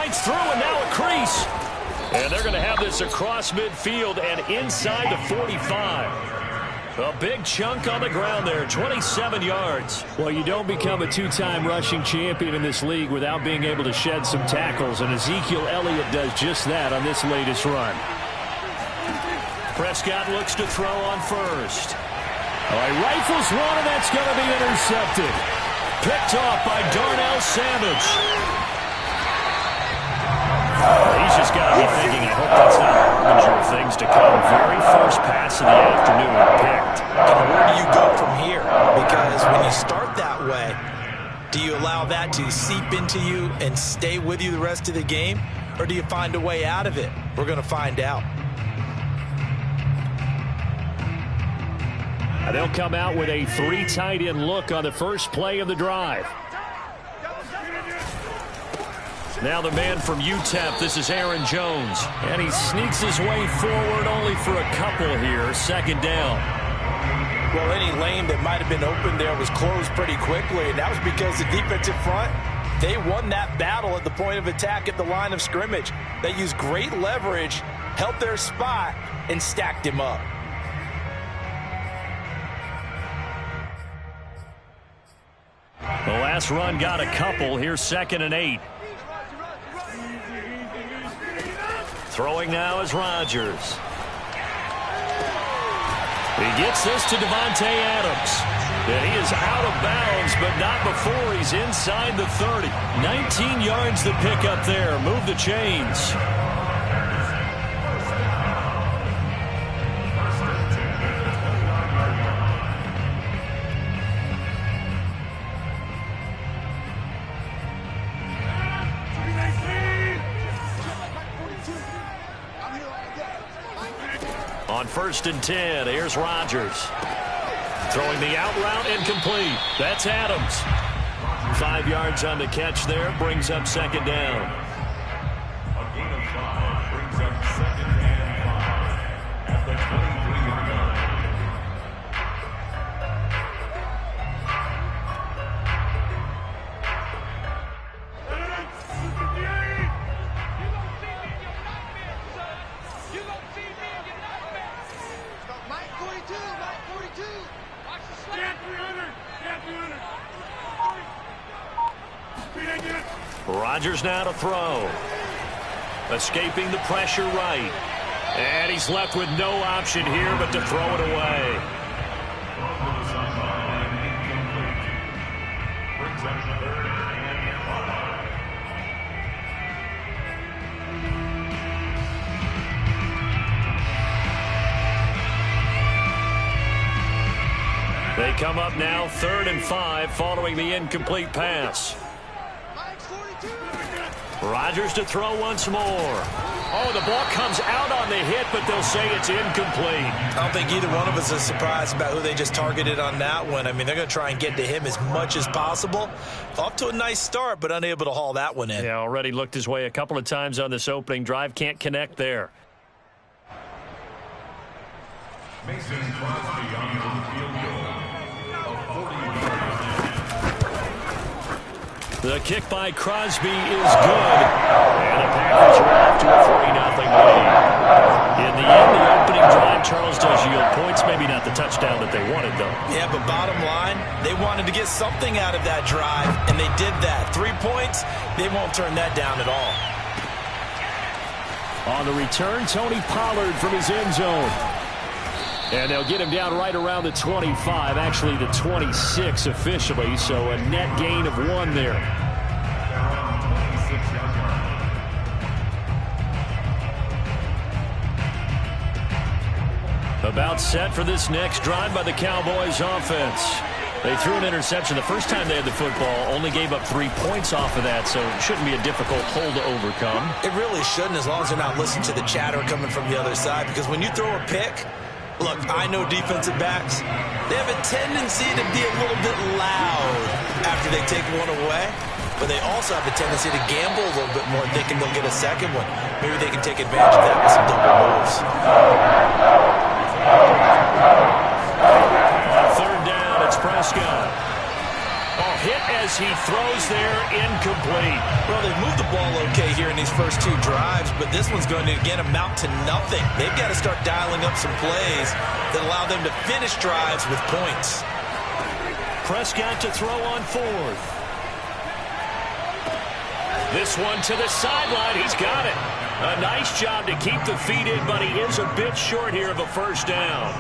Fights through and now a crease. And they're going to have this across midfield and inside the 45. A big chunk on the ground there, 27 yards. Well, you don't become a two-time rushing champion in this league without being able to shed some tackles, and Ezekiel Elliott does just that on this latest run. Prescott looks to throw on first. Oh, he rifles one, and that's going to be intercepted. Picked off by Darnell Savage. He's just got to be thinking, I hope that's not a harbinger of things to come. Very first pass of the afternoon picked. And where do you go from here? Because when you start that way, do you allow that to seep into you and stay with you the rest of the game? Or do you find a way out of it? We're going to find out. And they'll come out with a three tight end look on the first play of the drive. Now the man from UTEP, this is Aaron Jones. And he sneaks his way forward only for a couple here. Second down. Well, any lane that might have been open there was closed pretty quickly, and that was because the defensive front, they won that battle at the point of attack at the line of scrimmage. They used great leverage, held their spot, and stacked him up. The last run got a couple. Here's 2nd and 8. Throwing now is Rodgers. He gets this to Devontae Adams. And he is out of bounds, but not before he's inside the 30. 19 yards to pick up there. Move the chains. On 1st and 10, here's Rodgers. Throwing the out route incomplete. That's Adams. 5 yards on the catch there. Brings up 2nd down. A gain of 5 brings up 2nd and 5 at the 23-yard line. Rodgers now to throw. Escaping the pressure right. And he's left with no option here but to throw it away. They come up now 3rd and 5 following the incomplete pass. Rodgers to throw once more. Oh, the ball comes out on the hit, but they'll say it's incomplete. I don't think either one of us is surprised about who they just targeted on that one. I mean, they're going to try and get to him as much as possible. Off to a nice start, but unable to haul that one in. Yeah, already looked his way a couple of times on this opening drive. Can't connect there. Mason Crosby on the field goal. The kick by Crosby is good. And the Packers are off to a 3-0 lead. In the end, the opening drive, Charles does yield points. Maybe not the touchdown that they wanted, though. Yeah, but bottom line, they wanted to get something out of that drive, and they did that. 3 points, they won't turn that down at all. On the return, Tony Pollard from his end zone. And they'll get him down right around the 25, actually the 26 officially, so a net gain of 1 there. About set for this next drive by the Cowboys offense. They threw an interception the first time they had the football, only gave up 3 points off of that, so it shouldn't be a difficult hole to overcome. It really shouldn't, as long as they're not listening to the chatter coming from the other side, because when you throw a pick, look, I know defensive backs, they have a tendency to be a little bit loud after they take one away, but they also have a tendency to gamble a little bit more, thinking they'll get a second one. Maybe they can take advantage of that with some double moves. On 3rd down, it's Prescott. Oh, hit as as he throws there, incomplete. Well, they've moved the ball okay here in these first two drives, but this one's going to, again, amount to nothing. They've got to start dialing up some plays that allow them to finish drives with points. Prescott to throw on fourth. This one to the sideline. He's got it. A nice job to keep the feet in, but he is a bit short here of a first down.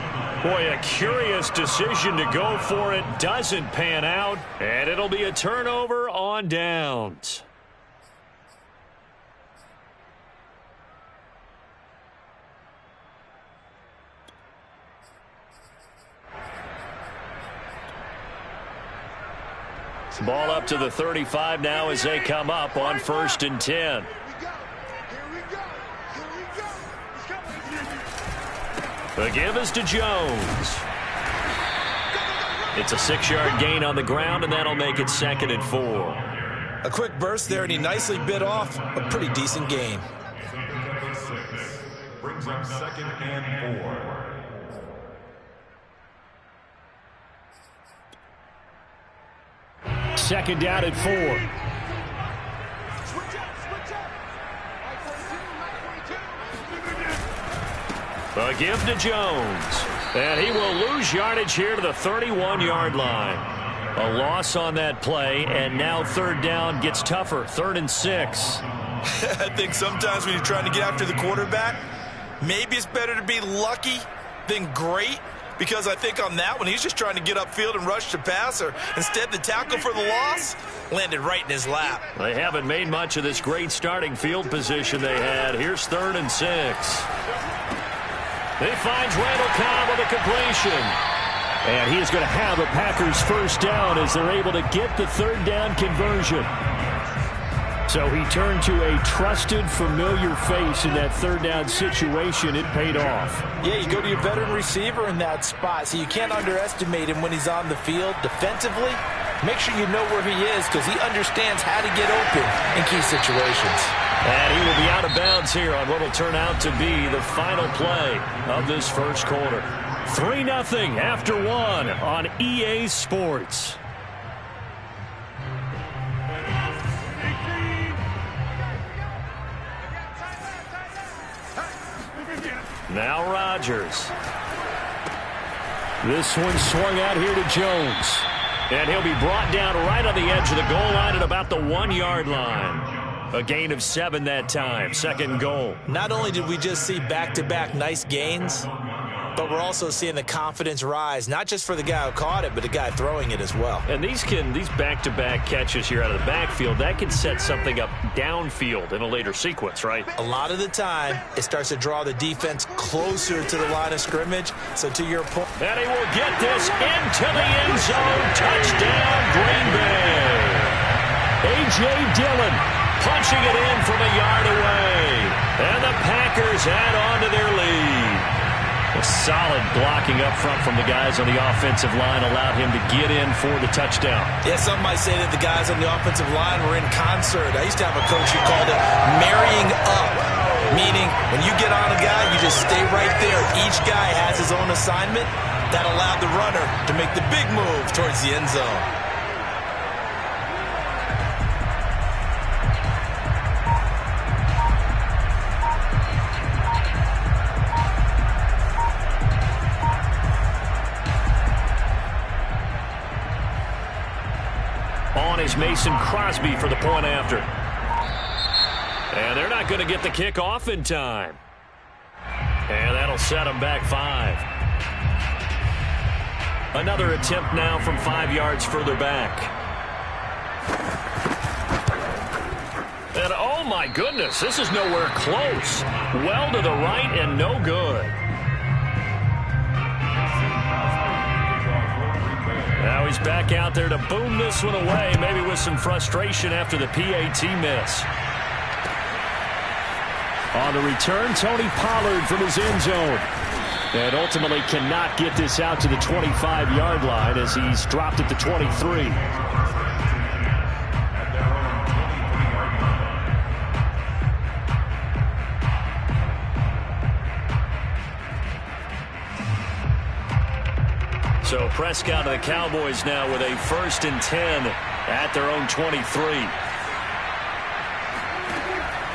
Boy, a curious decision to go for it. Doesn't pan out, and it'll be a turnover on downs. Ball up to the 35 now as they come up on 1st and 10. The give is to Jones. It's a 6-yard gain on the ground, and that'll make it 2nd and 4. A quick burst there, and he nicely bit off a pretty decent gain. Brings up 2nd and 4. Second down at 4. A give to Jones. And he will lose yardage here to the 31-yard line. A loss on that play, and now 3rd down gets tougher. 3rd and 6. I think sometimes when you're trying to get after the quarterback, maybe it's better to be lucky than great, because I think on that one, he's just trying to get upfield and rush the passer. Instead, the tackle for the loss landed right in his lap. They haven't made much of this great starting field position they had. Here's 3rd and 6. He finds Randall Cobb with a completion. And he is going to have a Packers first down as they're able to get the 3rd down conversion. So he turned to a trusted, familiar face in that 3rd down situation. It paid off. Yeah, you go to your veteran receiver in that spot, so you can't underestimate him when he's on the field. Defensively, make sure you know where he is, because he understands how to get open in key situations. And he will be out of bounds here on what will turn out to be the final play of this first quarter. 3-0 after 1 on EA Sports. Now Rodgers. This one swung out here to Jones. And he'll be brought down right on the edge of the goal line at about the 1-yard line. A gain of 7 that time. 2nd and goal. Not only did we just see back-to-back nice gains, but we're also seeing the confidence rise, not just for the guy who caught it, but the guy throwing it as well. And these back-to-back catches here out of the backfield, that can set something up downfield in a later sequence, right? A lot of the time, it starts to draw the defense closer to the line of scrimmage. So to your point. And he will get this into the end zone. Touchdown, Green Bay. A.J. Dillon punching it in from a yard away. And the Packers add on to their lead. A solid blocking up front from the guys on the offensive line allowed him to get in for the touchdown. Yeah, some might say that the guys on the offensive line were in concert. I used to have a coach who called it marrying up, meaning when you get on a guy, you just stay right there. Each guy has his own assignment. That allowed the runner to make the big move towards the end zone. On is Mason Crosby for the point after. And they're not going to get the kick off in time. And that'll set them back 5. Another attempt now from 5 yards further back. And oh my goodness, this is nowhere close. Well to the right and no good. Now he's back out there to boom this one away, maybe with some frustration after the PAT miss. On the return, Tony Pollard from his end zone. And ultimately cannot get this out to the 25-yard line as he's dropped at the 23. So Prescott of the Cowboys now with a 1st and 10 at their own 23.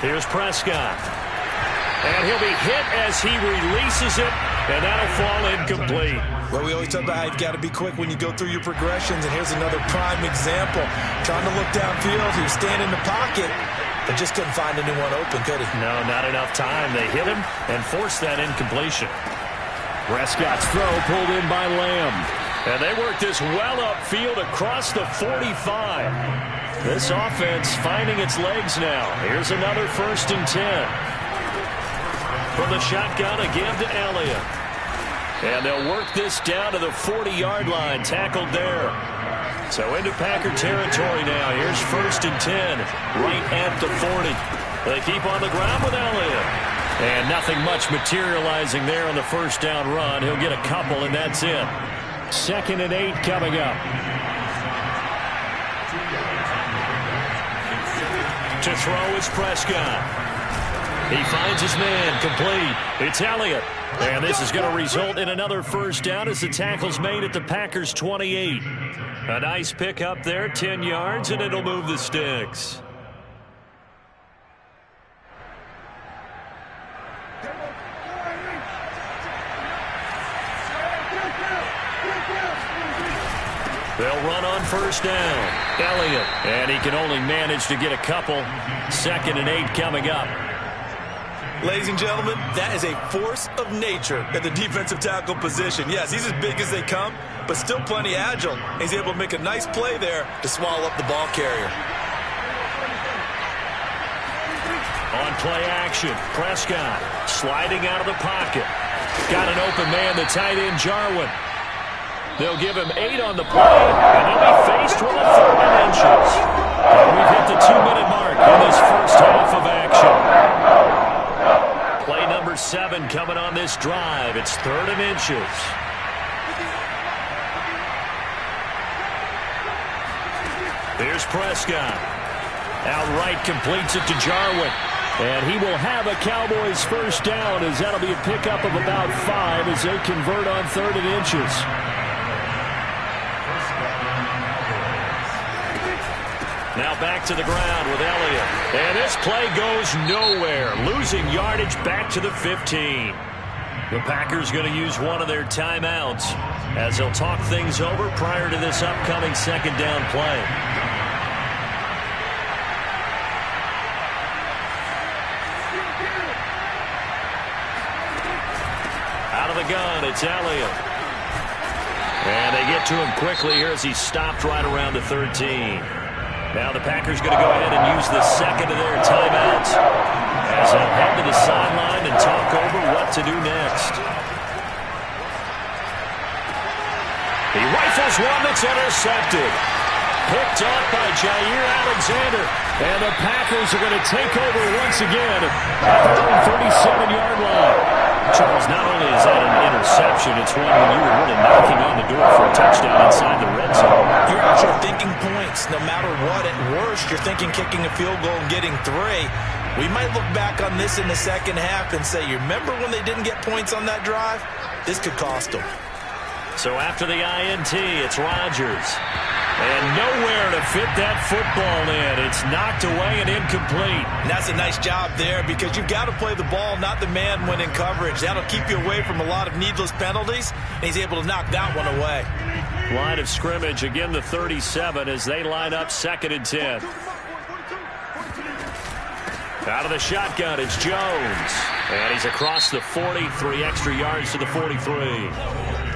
Here's Prescott. And he'll be hit as he releases it, and that'll fall incomplete. Well, we always talk about how you've got to be quick when you go through your progressions, and here's another prime example. Trying to look downfield, he was standing in the pocket, but just couldn't find anyone open, could he? No, not enough time. They hit him and forced that incompletion. Prescott's throw pulled in by Lamb. And they work this well upfield across the 45. This offense finding its legs now. Here's another 1st and 10. From the shotgun, a give to Elliott. And they'll work this down to the 40-yard line, tackled there. So into Packer territory now. Here's 1st and 10, right at the 40. They keep on the ground with Elliott. And nothing much materializing there on the first down run. He'll get a couple, and that's it. 2nd and 8 coming up. To throw is Prescott. He finds his man, complete. It's Elliott. And this is going to result in another first down as the tackle's made at the Packers' 28. A nice pick up there, 10 yards, and it'll move the sticks. They'll run on first down. Elliott, and he can only manage to get a couple. 2nd and 8 coming up. Ladies and gentlemen, that is a force of nature at the defensive tackle position. Yes, he's as big as they come, but still plenty agile. He's able to make a nice play there to swallow up the ball carrier. On play action, Prescott sliding out of the pocket. Got an open man, the tight end Jarwin. They'll give him 8 on the play, and he'll be faced with a 3rd and inches. And we've hit the 2-minute mark in this first half of action. Play number 7 coming on this drive. It's 3rd and inches. Here's Prescott. Outright completes it to Jarwin. And he will have a Cowboys first down as that'll be a pickup of about 5 as they convert on 3rd and inches. Now back to the ground with Elliott. And this play goes nowhere. Losing yardage back to the 15. The Packers going to use one of their timeouts as they'll talk things over prior to this upcoming 2nd down play. Out of the gun, it's Elliott. And they get to him quickly here as he's stopped right around the 13. Now the Packers going to go ahead and use the 2nd of their timeouts as they'll head to the sideline and talk over what to do next. He rifles one that's intercepted. Picked off by Jair Alexander. And the Packers are going to take over once again at their own 37-yard line. Charles, not only is that an interception, it's one when you were really knocking on the door for a touchdown inside the red zone. You're actually thinking points. No matter what, at worst, you're thinking kicking a field goal and getting 3. We might look back on this in the second half and say, you remember when they didn't get points on that drive? This could cost them. So after the INT, it's Rodgers. And nowhere to fit that football in. It's knocked away and incomplete. And that's a nice job there because you've got to play the ball, not the man when in coverage. That'll keep you away from a lot of needless penalties, and he's able to knock that one away. Line of scrimmage, again the 37 as they line up 2nd and 10. Out of the shotgun, it's Jones. And he's across the 40, 3 extra yards to the 43.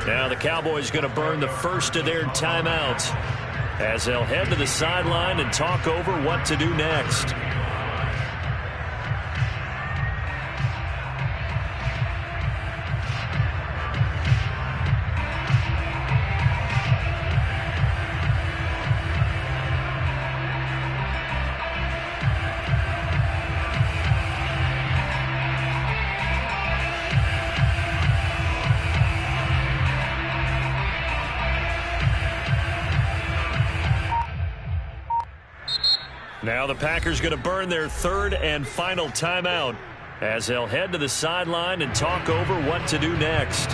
Now the Cowboys going to burn the first of their timeouts as they'll head to the sideline and talk over what to do next. Now the Packers going to burn their 3rd and final timeout as they'll head to the sideline and talk over what to do next.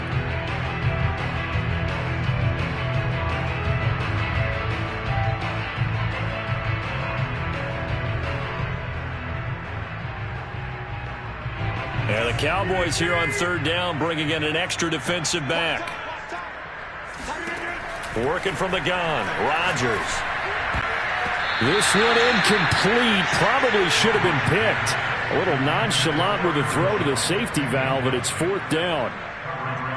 Yeah, the Cowboys here on third down bringing in an extra defensive back. Working from the gun, Rodgers. This one incomplete. Probably should have been picked. A little nonchalant with a throw to the safety valve, but it's fourth down.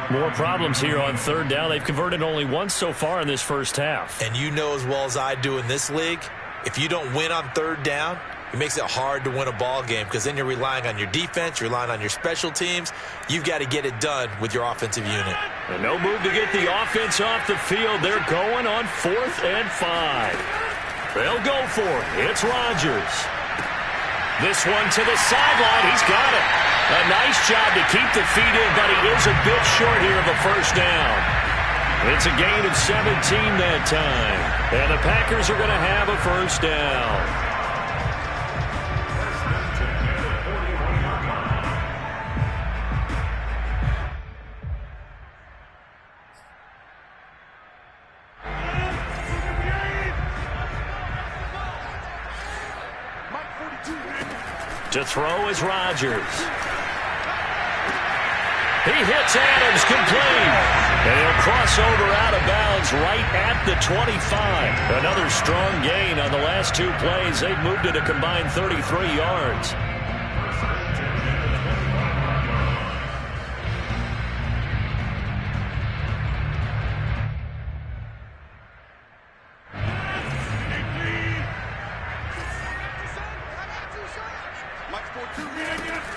More problems here on third down. They've converted only once so far in this first half. And you know as well as I do in this league, if you don't win on third down, it makes it hard to win a ball game because then you're relying on your defense, you're relying on your special teams. You've got to get it done with your offensive unit. And no move to get the offense off the field. They're going on 4th and 5. They'll go for it. It's Rodgers. This one to the sideline. He's got it. A nice job to keep the feet in, but he is a bit short here of a first down. It's a gain of 17 that time. And the Packers are going to have a first down. To throw is Rodgers. He hits Adams complete. And he'll cross over out of bounds right at the 25. Another strong gain on the last two plays. They've moved it a combined 33 yards.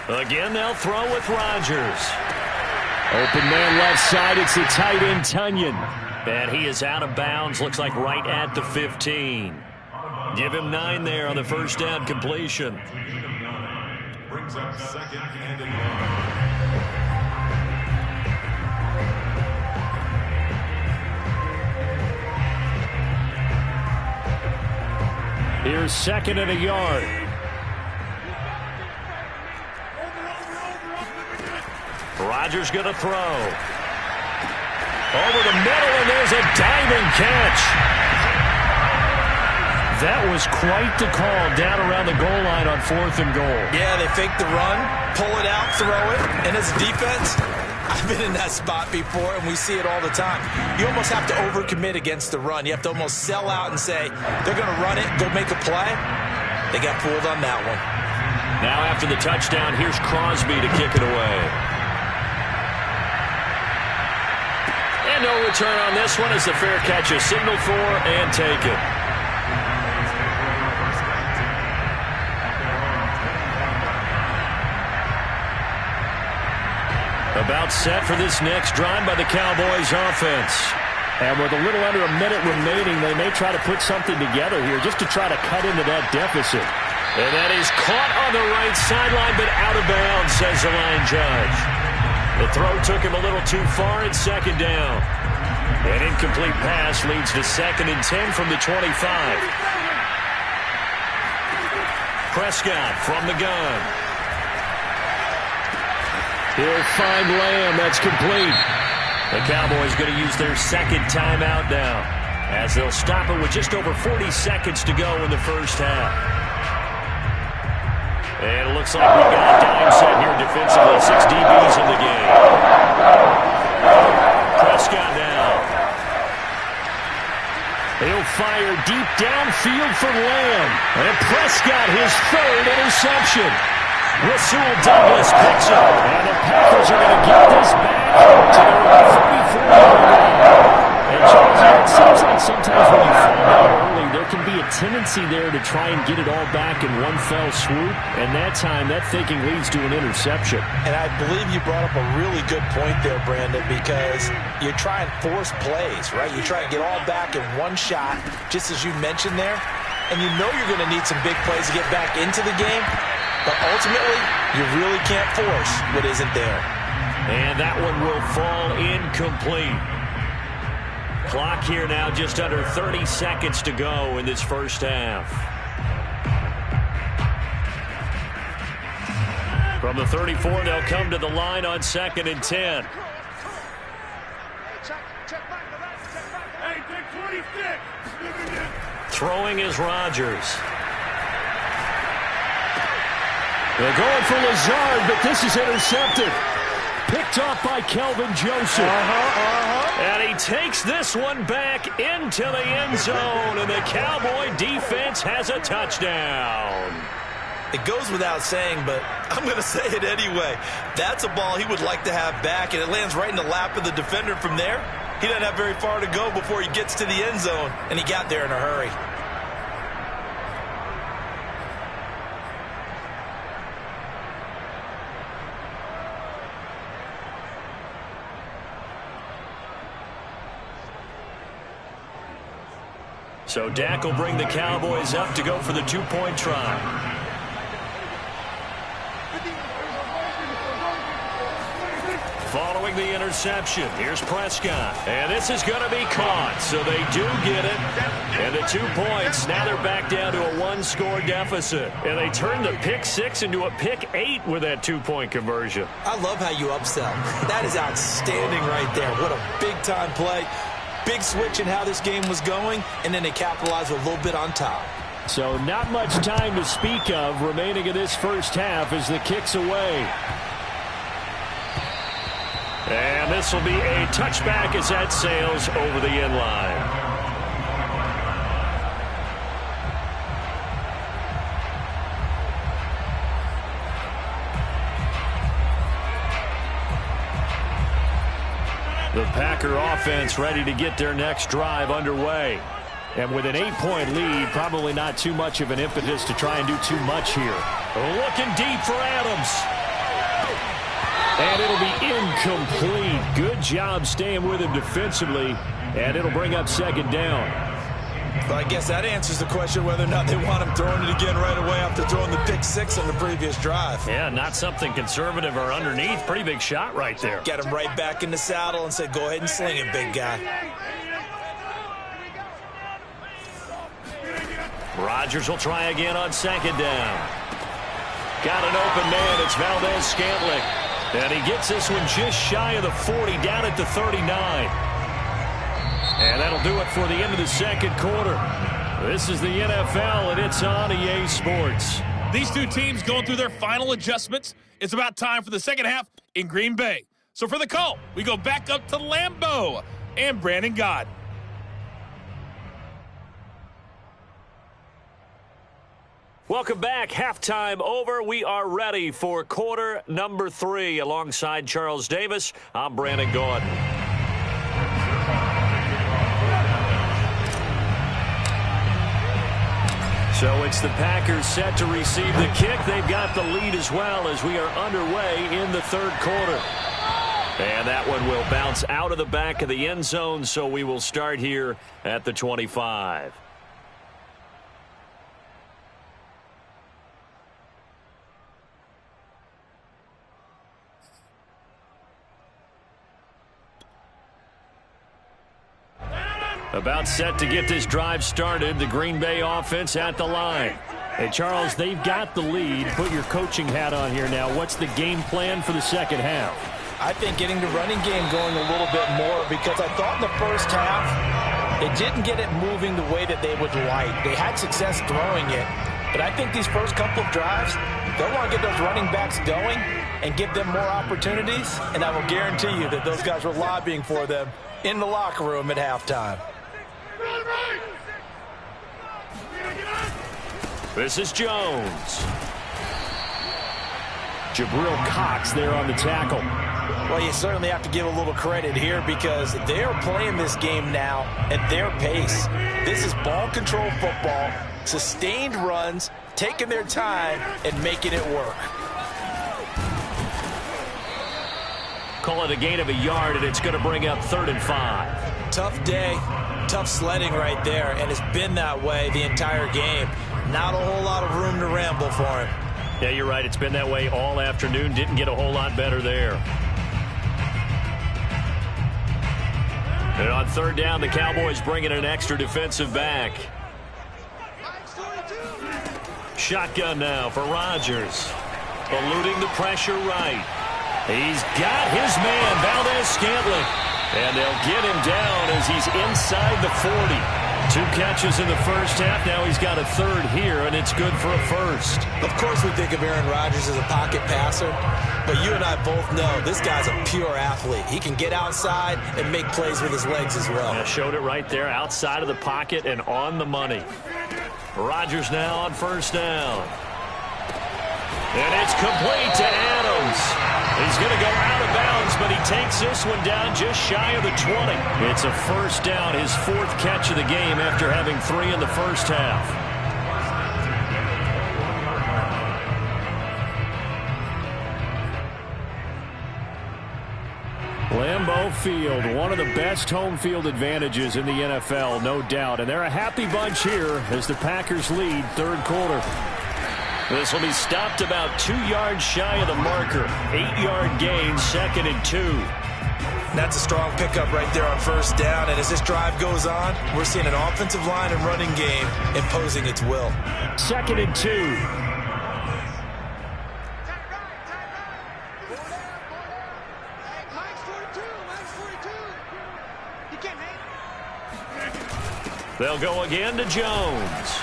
Again, they'll throw with Rodgers. Open man left side. It's the tight end, Tunyon. And he is out of bounds. Looks like right at the 15. Give him 9 there on the first down completion. Brings up second and a yard. Here's second and a yard. Rodgers going to throw. Over the middle, and there's a diving catch. That was quite the call down around the goal line on 4th and goal. Yeah, they fake the run, pull it out, throw it, and as a defense, I've been in that spot before, and we see it all the time. You almost have to overcommit against the run. You have to almost sell out and say, they're going to run it, go make a play. They got fooled on that one. Now after the touchdown, here's Crosby to kick it away. And no return on this one as the fair catch is signaled for and taken. About set for this next drive by the Cowboys offense. And with a little under a minute remaining, they may try to put something together here just to try to cut into that deficit. And that is caught on the right sideline, but out of bounds, says the line judge. The throw took him a little too far in second down. An incomplete pass leads to 2nd and 10 from the 25. Prescott from the gun. He'll find Lamb. That's complete. The Cowboys going to use their second timeout now, as they'll stop it with just over 40 seconds to go in the first half. And it looks like we got a dime set here defensively. 6 DBs in the game. Prescott now. He'll fire deep downfield for Lamb. And Prescott, his 3rd interception. Rasul Douglas picks up. And the Packers are going to get this back to their 34-yard line. And Charles, it seems like sometimes when you fall out early, there can be a tendency there to try and get it all back in one fell swoop. And that time, that thinking leads to an interception. And I believe you brought up a really good point there, Brandon, because you try and force plays, right? You try and get all back in one shot, just as you mentioned there. And you know you're going to need some big plays to get back into the game. But ultimately, you really can't force what isn't there. And that one will fall incomplete. Clock here now, just under 30 seconds to go in this first half. From the 34, they'll come to the line on 2nd and 10. Throwing is Rodgers. They're going for Lazard, but this is intercepted. Picked off by Kelvin Joseph. And he takes this one back into the end zone, and the Cowboy defense has a touchdown. It goes without saying, but I'm going to say it anyway. That's a ball he would like to have back, and it lands right in the lap of the defender from there. He doesn't have very far to go before he gets to the end zone, and he got there in a hurry. So Dak will bring the Cowboys up to go for the two-point try. Following the interception, here's Prescott. And this is going to be caught, so they do get it. And the 2 points, now they're back down to a one-score deficit. And they turn the pick 6 into a pick 8 with that two-point conversion. I love how you upsell. That is outstanding right there. What a big-time play. Big switch in how this game was going, and then they capitalized a little bit on top. So not much time to speak of remaining in this first half as the kick's away. And this will be a touchback as that sails over the end line. The Packer offense ready to get their next drive underway. And with an 8-point lead, probably not too much of an impetus to try and do too much here. Looking deep for Adams. And it'll be incomplete. Good job staying with him defensively. And it'll bring up second down. But I guess that answers the question whether or not they want him throwing it again right away after throwing the pick 6 on the previous drive. Yeah, not something conservative or underneath. Pretty big shot right there. Get him right back in the saddle and say, go ahead and sling it, big guy. Rodgers will try again on second down. Got an open man. It's Valdez-Scantling. And he gets this one just shy of the 40, down at the 39. And that'll do it for the end of the second quarter. This is the NFL, and it's on EA Sports. These two teams going through their final adjustments. It's about time for the second half in Green Bay. So for the call, we go back up to Lambeau and Brandon Gaudin. Welcome back. Halftime over. We are ready for quarter number 3. Alongside Charles Davis, I'm Brandon Gaudin. So it's the Packers set to receive the kick. They've got the lead as well as we are underway in the third quarter. And that one will bounce out of the back of the end zone, so we will start here at the 25. About set to get this drive started. The Green Bay offense at the line. Hey, Charles, they've got the lead. Put your coaching hat on here now. What's the game plan for the second half? I think getting the running game going a little bit more, because I thought in the first half they didn't get it moving the way that they would like. They had success throwing it. But I think these first couple of drives, they'll want to get those running backs going and give them more opportunities. And I will guarantee you that those guys were lobbying for them in the locker room at halftime. This is Jones. Jabril Cox there on the tackle. Well, you certainly have to give a little credit here because they're playing this game now at their pace. This is ball control football, sustained runs, taking their time and making it work. Call it a gain of a yard, and it's going to bring up 3rd and 5. Tough day, tough sledding right there, and it's been that way the entire game. Not a whole lot of room to ramble for him. Yeah, you're right. It's been that way all afternoon. Didn't get a whole lot better there. And on 3rd down, the Cowboys bringing an extra defensive back. Shotgun now for Rodgers. Eluding the pressure right. He's got his man, Valdez-Scantling. And they'll get him down as he's inside the 40. 2 catches in the first half. Now he's got a third here, and it's good for a first. Of course we think of Aaron Rodgers as a pocket passer, but you and I both know this guy's a pure athlete. He can get outside and make plays with his legs as well. Yeah, showed it right there, outside of the pocket and on the money. Rodgers now on first down. And it's complete to Adams. He's going to go out of bounds, but he takes this one down just shy of the 20. It's a first down, his 4th catch of the game after having 3 in the first half. Lambeau Field, one of the best home field advantages in the NFL, no doubt. And they're a happy bunch here as the Packers lead third quarter. This will be stopped about 2 yards shy of the marker. 8-yard gain, 2nd and 2. That's a strong pickup right there on first down. And as this drive goes on, we're seeing an offensive line and running game imposing its will. 2nd and 2. They'll go again to Jones.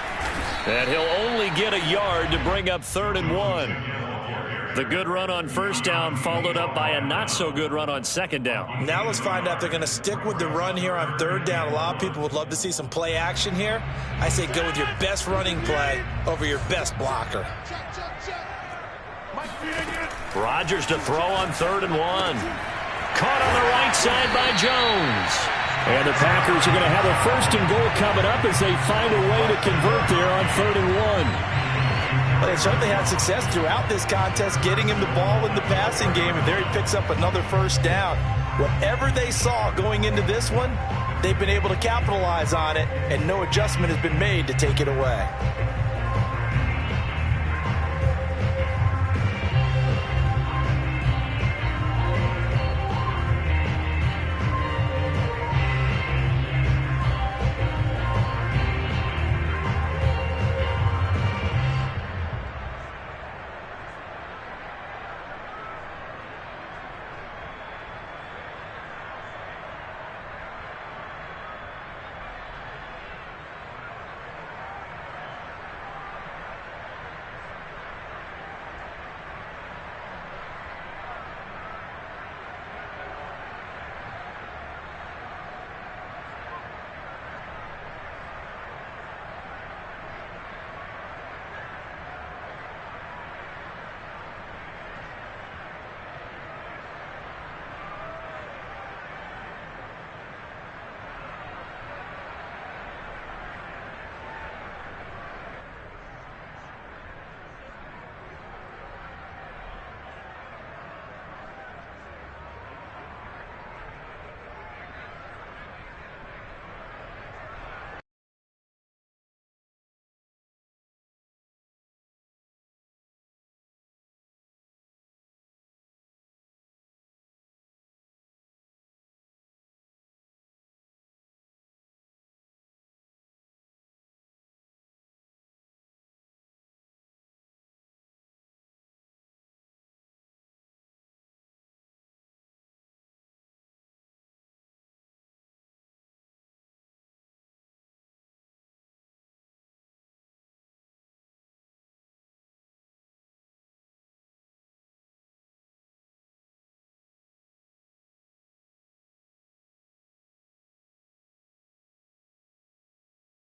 And he'll only get a yard to bring up 3rd and 1. The good run on first down followed up by a not-so-good run on second down. Now let's find out if they're going to stick with the run here on third down. A lot of people would love to see some play action here. I say go with your best running play over your best blocker. Rodgers to throw on 3rd and 1. Caught on the right side by Jones. And the Packers are going to have a 1st and goal coming up as they find a way to convert there on 3rd and 1. Well, they certainly had success throughout this contest getting him the ball in the passing game, and there he picks up another first down. Whatever they saw going into this one, they've been able to capitalize on it, and no adjustment has been made to take it away.